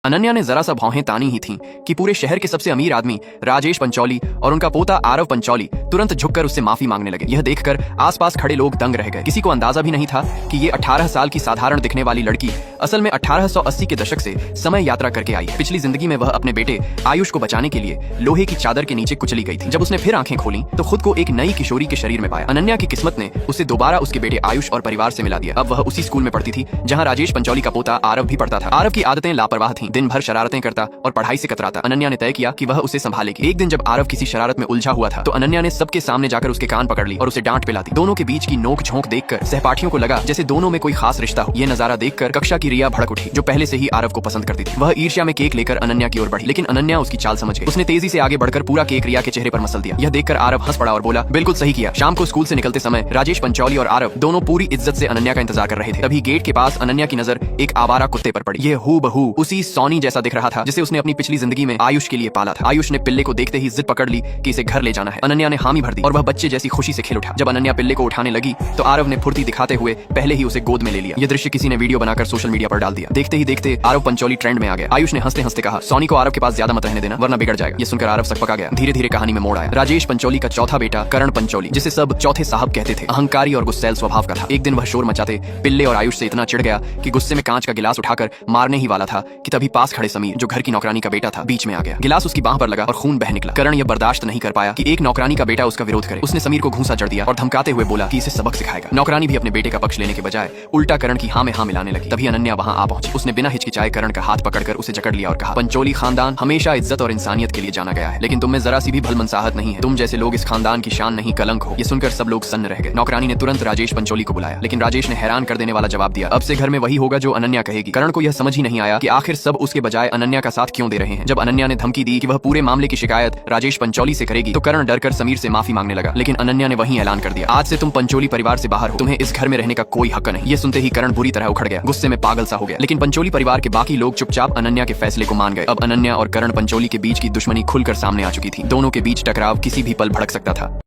अनन्या ने जरा सा भौहें तानी ही थीं कि पूरे शहर के सबसे अमीर आदमी राजेश पंचौली और उनका पोता आरव पंचौली तुरंत झुककर उससे माफी मांगने लगे। यह देखकर आसपास खड़े लोग दंग रह गए। किसी को अंदाजा भी नहीं था कि ये 18 साल की साधारण दिखने वाली लड़की असल में 1880 के दशक से समय यात्रा करके आई। पिछली जिंदगी में वह अपने बेटे आयुष को बचाने के लिए लोहे की चादर के नीचे कुचली गई थी। जब उसने फिर आंखें खोली तो खुद को एक नई किशोरी के शरीर में पाया। अनन्या की किस्मत ने उसे दोबारा उसके बेटे आयुष और परिवार से मिला दिया। अब वह उसी स्कूल में पढ़ती थी जहाँ राजेश पंचौली का पोता आरव भी पढ़ता था। आरव की आदतें लापरवाह थीं, दिन भर शरारतें करता और पढ़ाई से कतराता। अनन्या ने तय किया कि वह उसे संभालेगी। एक दिन जब आरव किसी शरारत में उलझा हुआ था तो अनन्या ने सबके सामने जाकर उसके कान पकड़ ली और उसे डांट पिला दी। दोनों के बीच की नोक झोंक देखकर सहपाठियों को लगा जैसे दोनों में कोई खास रिश्ता हो। यह नजारा देखकर कक्षा की रिया भड़क उठी, जो पहले से ही आरव को पसंद करती थी। वह ईर्ष्या में केक लेकर अनन्या की ओर बढ़ी, लेकिन अनन्या उसकी चाल समझ गई। उसने तेजी से आगे बढ़कर पूरा केक रिया के चेहरे पर मसल दिया। यह देखकर आरव हंस पड़ा और बोला, बिल्कुल सही किया। शाम को स्कूल से निकलते समय राजेश पंचौली और आरव दोनों पूरी इज्जत से अनन्या का इंतजार कर रहे थे। तभी गेट के पास अनन्या की नजर एक आवारा कुत्ते पर पड़ी। यह हूबहू उसी सोनी जैसा दिख रहा था जिसे उसने अपनी पिछली जिंदगी में आयुष के लिए पाला था। आयुष ने पिल्ले को देखते ही जिद पकड़ ली कि इसे घर ले जाना है। अनन्या ने हामी भर दी और वह बच्चे जैसी खुशी से खेल उठा। जब अनन्या पिल्ले को उठाने लगी तो आरव ने फुर्ती दिखाते हुए पहले ही उसे गोद में ले लिया। यह दृश्य किसी ने वीडियो बनाकर सोशल मीडिया पर डाल दिया। देखते ही देखते आरव पंचौली ट्रेंड में आ गया। आयुष ने हंसते हंसते कहा, सोनी को आरव के पास ज्यादा मत रहने देना वरना बिगड़ जाएगा। यह सुनकर आरव सकपका गया। धीरे धीरे कहानी में मोड़ आया। राजेश पंचौली का चौथा बेटा करण पंचौली, जिसे सब चौथे साहब कहते थे, अहंकारी और गुस्सैल स्वभाव का था। एक दिन वह शोर मचाते पिल्ले और आयुष से इतना चिढ़ गया कि गुस्से में कांच का गिलास उठाकर मारने ही वाला था कि तभी पास खड़े समीर, जो घर की नौकरानी का बेटा था, बीच में आ गया। गिलास उसकी बांह पर लगा और खून बह निकला। करण यह बर्दाश्त नहीं कर पाया कि एक नौकरानी का बेटा उसका विरोध करे। उसने समीर को घूंसा जड़ दिया और धमकाते हुए बोला कि इसे सबक सिखाएगा। नौकरानी भी अपने बेटे का पक्ष लेने के बजाय उल्टा करण की हाँ में हाँ मिलाने लगी। तभी अनन्या वहां आ पहुंची। उसने बिना हिचकिचाए करण का हाथ पकड़कर उसे जकड़ लिया और कहा, पंचौली खानदान हमेशा इज्जत और इंसानियत के लिए जाना गया है, लेकिन तुम में जरा सी भी भलमनसाहत नहीं है। तुम जैसे लोग इस खानदान की शान नहीं, कलंक हो। ये सुनकर सब लोग सन्न रह गए। नौकरानी ने तुरंत राजेश पंचौली को बुलाया, लेकिन राजेश ने हैरान कर देने वाला जवाब दिया, अब से घर में वही होगा जो अनन्या कहेगी। करण को यह समझ ही नहीं आया कि आखिर सब उसके बजाय अनन्या का साथ क्यों दे रहे हैं। जब अनन्या ने धमकी दी कि वह पूरे मामले की शिकायत राजेश पंचौली से करेगी तो करण डरकर समीर से माफी मांगने लगा, लेकिन अनन्या ने वहीं ऐलान कर दिया, आज से तुम पंचौली परिवार से बाहर हो, तुम्हें इस घर में रहने का कोई हक नहीं। ये सुनते ही करण बुरी तरह उखड़ गया, गुस्से में पागल सा हो गया। लेकिन पंचौली परिवार के बाकी लोग चुपचाप अनन्या के फैसले को मान गए। अब अनन्या और करण पंचौली के बीच की दुश्मनी खुलकर सामने आ चुकी थी। दोनों के बीच टकराव किसी भी पल भड़क सकता था।